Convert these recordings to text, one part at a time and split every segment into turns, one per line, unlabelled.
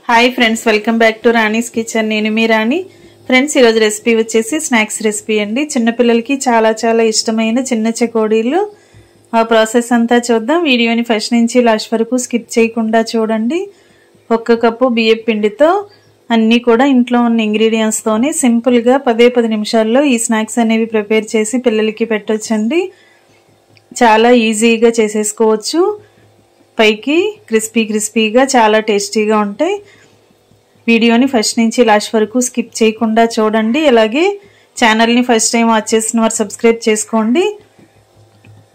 Hi friends, welcome back to Rani's kitchen. నేను మీ రాణి. Friends, ఈరోజు recipe వచ్చేసి స్నాక్స్ రెసిపీ అండి. చిన్నపిల్లలకి చాలా చాలా ఇష్టమైన చిన్న చెకోడీలు. ఆ ప్రాసెస్ అంతా చూద్దాం. వీడియోని ఫస్ట్ నుంచి లాస్ట్ వరకు స్కిప్ చేయకుండా చూడండి. 1 కప్పు బియ్యం పిండితో అన్నీ కూడా ఇంట్లో ఉన్న ఇంగ్రీడియంట్స్తోనే సింపుల్గా 10 నిమిషాల్లో ఈ స్నాక్స్ అనేవి ప్రిపేర్ చేసి పిల్లలకి పెట్టొచ్చండి. చాలా ఈజీగా చేసేసుకోవచ్చు. పైకి క్రిస్పీగా చాలా టేస్టీగా ఉంటాయి. వీడియోని ఫస్ట్ నుంచి లాస్ట్ వరకు స్కిప్ చేయకుండా చూడండి. అలాగే ఛానల్ని ఫస్ట్ టైం వాచ్ చేసిన వారు సబ్స్క్రైబ్ చేసుకోండి.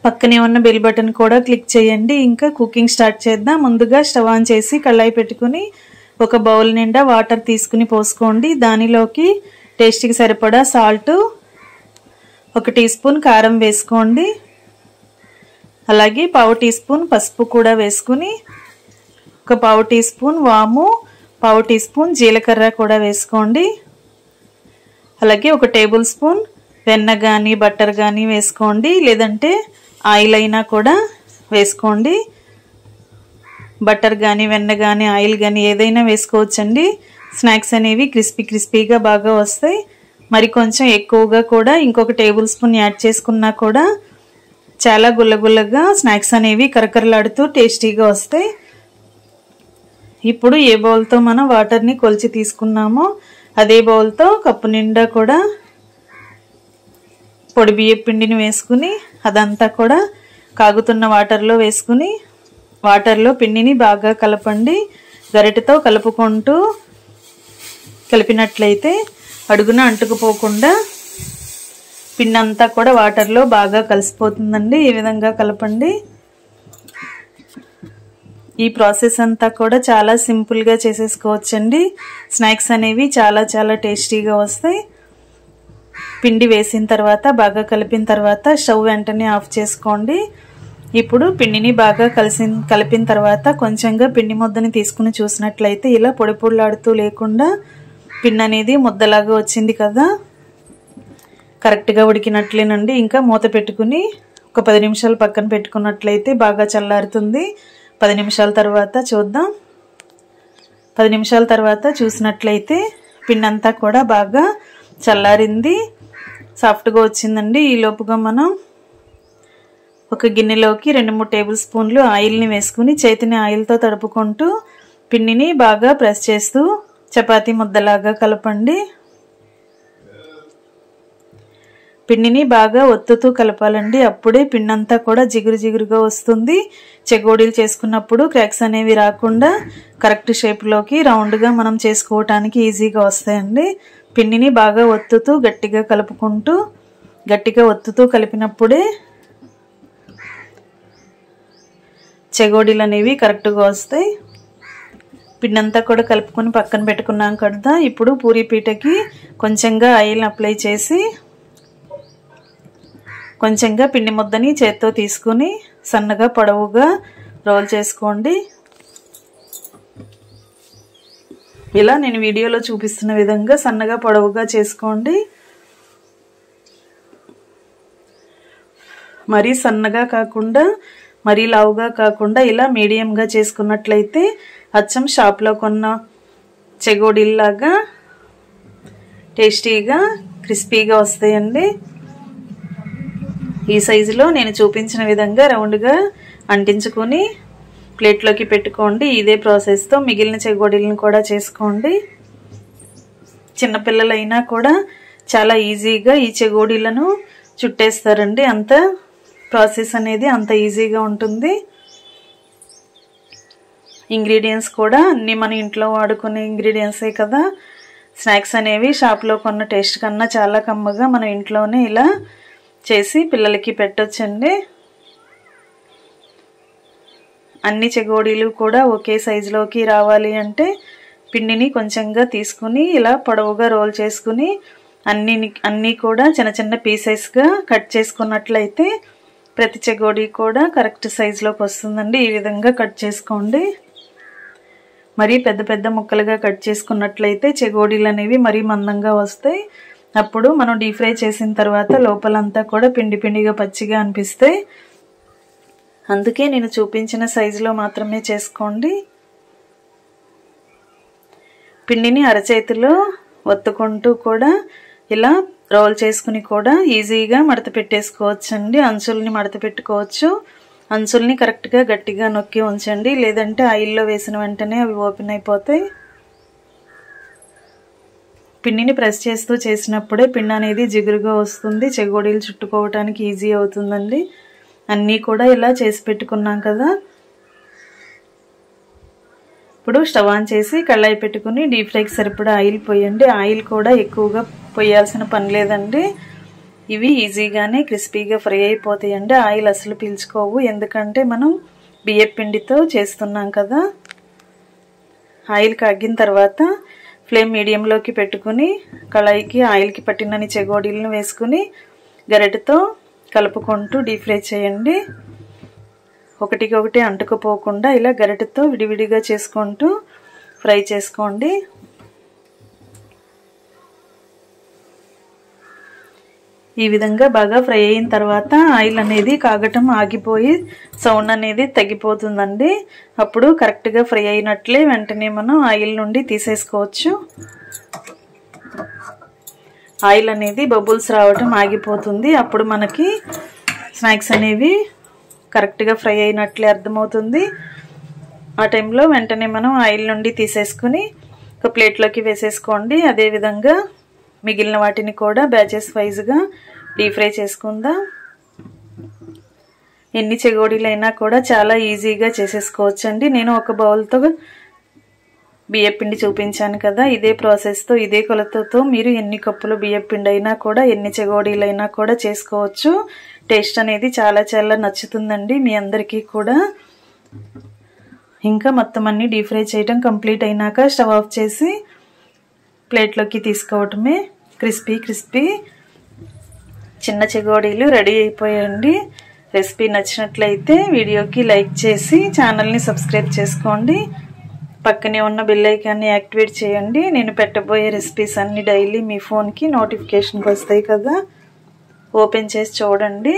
పక్కనే ఉన్న బెల్ బటన్ కూడా క్లిక్ చేయండి. ఇంకా కుకింగ్ స్టార్ట్ చేద్దాం. ముందుగా స్టవ్ ఆన్ చేసి కళాయి పెట్టుకుని ఒక బౌల్ నిండా వాటర్ తీసుకుని పోసుకోండి. దానిలోకి టేస్ట్కి సరిపడా సాల్ట్, 1 టీ స్పూన్ కారం వేసుకోండి. అలాగే 1/2 టీ స్పూన్ పసుపు కూడా వేసుకుని, ఒక 1/2 టీ స్పూన్ వాము, 1/2 టీ స్పూన్ జీలకర్ర కూడా వేసుకోండి. అలాగే 1 టేబుల్ స్పూన్ వెన్న కానీ బటర్ కానీ వేసుకోండి. లేదంటే ఆయిల్ అయినా కూడా వేసుకోండి. బటర్ కానీ వెన్న కానీ ఆయిల్ కానీ ఏదైనా వేసుకోవచ్చండి. స్నాక్స్ అనేవి క్రిస్పీగా బాగా వస్తాయి. మరి కొంచెం ఎక్కువగా కూడా ఇంకొక టేబుల్ స్పూన్ యాడ్ చేసుకున్నా కూడా చాలా గుల్లగుల్లగా స్నాక్స్ అనేవి కరకరలాడుతూ టేస్టీగా వస్తాయి. ఇప్పుడు ఏ బౌల్తో మనం వాటర్ని కొలిచి తీసుకున్నామో అదే బౌల్తో కప్పు నిండా కూడా పొడి బియ్యం పిండిని వేసుకుని అదంతా కూడా కాగుతున్న వాటర్లో వేసుకుని వాటర్లో పిండిని బాగా కలపండి. గరిటెతో కలుపుకుంటూ కలిపినట్లయితే అడుగున అంటుకుపోకుండా పిండి అంతా కూడా వాటర్లో బాగా కలిసిపోతుందండి. ఈ విధంగా కలపండి. ఈ ప్రాసెస్ అంతా కూడా చాలా సింపుల్గా చేసేసుకోవచ్చండి. స్నాక్స్ అనేవి చాలా చాలా టేస్టీగా వస్తాయి. పిండి వేసిన తర్వాత బాగా కలిపిన తర్వాత స్టవ్ వెంటనే ఆఫ్ చేసుకోండి. ఇప్పుడు పిండిని బాగా కలిపిన తర్వాత కొంచెంగా పిండి ముద్దని తీసుకుని చూసినట్లయితే ఇలా పొడి పొడిలాడుతూ లేకుండా పిండి అనేది ముద్దలాగా వచ్చింది కదా, కరెక్ట్గా ఉడికినట్లేనండి. ఇంకా మూత పెట్టుకుని ఒక 10 నిమిషాలు పక్కన పెట్టుకున్నట్లయితే బాగా చల్లారుతుంది. 10 నిమిషాల తర్వాత చూద్దాం. 10 నిమిషాల తర్వాత చూసినట్లయితే పిండి అంతా కూడా బాగా చల్లారింది, సాఫ్ట్గా వచ్చిందండి. ఈ లోపుగా మనం ఒక గిన్నెలోకి 2-3 టేబుల్ స్పూన్లు ఆయిల్ని వేసుకుని చేతిని ఆయిల్తో తడుపుకుంటూ పిండిని బాగా ప్రెస్ చేస్తూ చపాతీ ముద్దలాగా కలపండి. పిండిని బాగా ఒత్తుతూ కలపాలండి. అప్పుడే పిండి అంతా కూడా జిగురుగా వస్తుంది. చెకోడీలు చేసుకున్నప్పుడు క్రాక్స్ అనేవి రాకుండా కరెక్ట్ షేప్లోకి రౌండ్గా మనం చేసుకోవటానికి ఈజీగా వస్తాయండి. పిండిని బాగా ఒత్తుతూ గట్టిగా ఒత్తుతూ కలిపినప్పుడే చెకోడీలు అనేవి కరెక్ట్గా వస్తాయి. పిండి అంతా కూడా కలుపుకొని పక్కన పెట్టుకున్నాం కదా. ఇప్పుడు పూరీ పీటకి కొంచెంగా ఆయిల్ అప్లై చేసి కొంచెంగా పిండి ముద్దని చేత్తో తీసుకుని సన్నగా పొడవుగా రోల్ చేసుకోండి. ఇలా నేను వీడియోలో చూపిస్తున్న విధంగా సన్నగా పొడవుగా చేసుకోండి. మరీ సన్నగా కాకుండా మరీ లావుగా కాకుండా ఇలా మీడియంగా చేసుకున్నట్లయితే అచ్చం షాప్లో కొన్న చెకోడీల్లాగా టేస్టీగా క్రిస్పీగా వస్తాయండి. ఈ సైజులో నేను చూపించిన విధంగా రౌండ్గా అంటించుకొని ప్లేట్లోకి పెట్టుకోండి. ఇదే ప్రాసెస్తో మిగిలిన చెకోడీలను కూడా చేసుకోండి. చిన్నపిల్లలైనా కూడా చాలా ఈజీగా ఈ చెకోడీలను చుట్టేస్తారండి. అంత ప్రాసెస్ అనేది అంత ఈజీగా ఉంటుంది. ఇంగ్రీడియంట్స్ కూడా అన్నీ మన ఇంట్లో వాడుకునే ఇంగ్రీడియంట్సే కదా. స్నాక్స్ అనేవి షాప్లో కొన్న టేస్ట్ కన్నా చాలా కమ్మగా మనం ఇంట్లోనే ఇలా చేసి పిల్లలకి పెట్టొచ్చండి. అన్ని చెకోడీలు కూడా ఒకే సైజులోకి రావాలి అంటే పిండిని కొంచెంగా తీసుకుని ఇలా పొడవుగా రోల్ చేసుకుని అన్నీ కూడా చిన్న పీసెస్గా కట్ చేసుకున్నట్లయితే ప్రతి చెకోడీ కూడా కరెక్ట్ సైజులోకి వస్తుందండి. ఈ విధంగా కట్ చేసుకోండి. మరీ పెద్ద ముక్కలుగా కట్ చేసుకున్నట్లయితే చెకోడీలు అనేవి మరీ మందంగా వస్తాయి. అప్పుడు మనం డీప్ ఫ్రై చేసిన తర్వాత లోపలంతా కూడా పిండిగా పచ్చిగా అనిపిస్తాయి. అందుకే నేను చూపించిన సైజులో మాత్రమే చేసుకోండి. పిండిని అరచేతిలో ఒత్తుకుంటూ కూడా ఇలా రోల్ చేసుకుని కూడా ఈజీగా మడత పెట్టేసుకోవచ్చండి. అంచుల్ని మడత పెట్టుకోవచ్చు. అంచుల్ని కరెక్ట్గా గట్టిగా నొక్కి ఉంచండి, లేదంటే ఆయిల్లో వేసిన వెంటనే అవి ఓపెన్ అయిపోతాయి. పిండిని ప్రెస్ చేస్తూ చేసినప్పుడే పిండి అనేది జిగురుగా వస్తుంది, చెగోడీలు చుట్టుకోవడానికి ఈజీ అవుతుందండి. అన్నీ కూడా ఇలా చేసి పెట్టుకున్నాం కదా. ఇప్పుడు స్టవ్ ఆన్ చేసి కళాయి పెట్టుకుని డీప్ ఫ్రైకి సరిపడా ఆయిల్ పోయండి. ఆయిల్ కూడా ఎక్కువగా పోయాల్సిన పని లేదండి. ఇవి ఈజీగానే క్రిస్పీగా ఫ్రై అయిపోతాయండి. ఆయిల్ అసలు పీల్చుకోవు, ఎందుకంటే మనం బియ్యం పిండితో చేస్తున్నాం కదా. ఆయిల్ కాగిన తర్వాత ఫ్లేమ్ మీడియంలోకి పెట్టుకుని కళాయికి ఆయిల్కి పట్టినన్ని చెగోడీలను వేసుకుని గరిటెతో కలుపుకుంటూ డీప్ ఫ్రై చేయండి. ఒకటికొకటి అంటుకుపోకుండా ఇలా గరిటెతో విడివిడిగా చేసుకుంటూ ఫ్రై చేసుకోండి. ఈ విధంగా బాగా ఫ్రై అయిన తర్వాత ఆయిల్ అనేది కాగటం ఆగిపోయి సౌండ్ అనేది తగ్గిపోతుందండి. అప్పుడు కరెక్ట్గా ఫ్రై అయినట్లే వెంటనే మనం ఆయిల్ నుండి తీసేసుకోవచ్చు. ఆయిల్ అనేది బబుల్స్ రావటం ఆగిపోతుంది. అప్పుడు మనకి స్నాక్స్ అనేవి కరెక్ట్గా ఫ్రై అయినట్లే అర్థమవుతుంది. ఆ టైంలో వెంటనే మనం ఆయిల్ నుండి తీసేసుకుని ఒక ప్లేట్లోకి వేసేసుకోండి. అదేవిధంగా మిగిలిన వాటిని కూడా బ్యాచెస్ వైజ్గా డీప్ ఫ్రై చేసుకుందాం. ఎన్ని చెగోడీలైనా కూడా చాలా ఈజీగా చేసేసుకోవచ్చండి. నేను ఒక బౌల్తో బియ్యపిండి చూపించాను కదా, ఇదే ప్రాసెస్తో ఇదే కొలతతో మీరు ఎన్ని కప్పులు బియ్యపిండి అయినా కూడా ఎన్ని చెగోడీలైనా కూడా చేసుకోవచ్చు. టేస్ట్ అనేది చాలా చాలా నచ్చుతుందండి మీ అందరికీ కూడా. ఇంకా మొత్తం అన్ని డీప్ ఫ్రై చేయడం కంప్లీట్ అయినాక స్టవ్ ఆఫ్ చేసి ప్లేట్లోకి తీసుకోవటమే. క్రిస్పీ చిన్న చెగోడీలు రెడీ అయిపోయాయండి. రెసిపీ నచ్చినట్లయితే వీడియోకి లైక్ చేసి ఛానల్ని సబ్స్క్రైబ్ చేసుకోండి. పక్కనే ఉన్న బెల్ ఐకాన్ని యాక్టివేట్ చేయండి. నేను పెట్టబోయే రెసిపీస్ అన్ని డైలీ మీ ఫోన్కి నోటిఫికేషన్కి వస్తాయి కదా, ఓపెన్ చేసి చూడండి.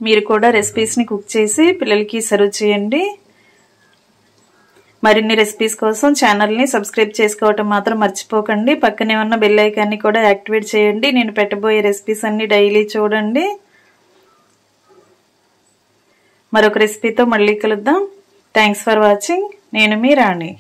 మీరు కూడా రెసిపీస్ని కుక్ చేసి పిల్లలకి సర్వ్ చేయండి. మరిన్ని రెసిపీస్ కోసం ఛానల్ని సబ్స్క్రైబ్ చేసుకోవటం మాత్రం మర్చిపోకండి. పక్కనే ఉన్న బెల్ ఐకాన్ని కూడా యాక్టివేట్ చేయండి. నేను పెట్టబోయే రెసిపీస్ అన్ని డైలీ చూడండి. మరొక రెసిపీతో మళ్ళీ కలుద్దాం. Thanks for watching. నేను మీ రాణి.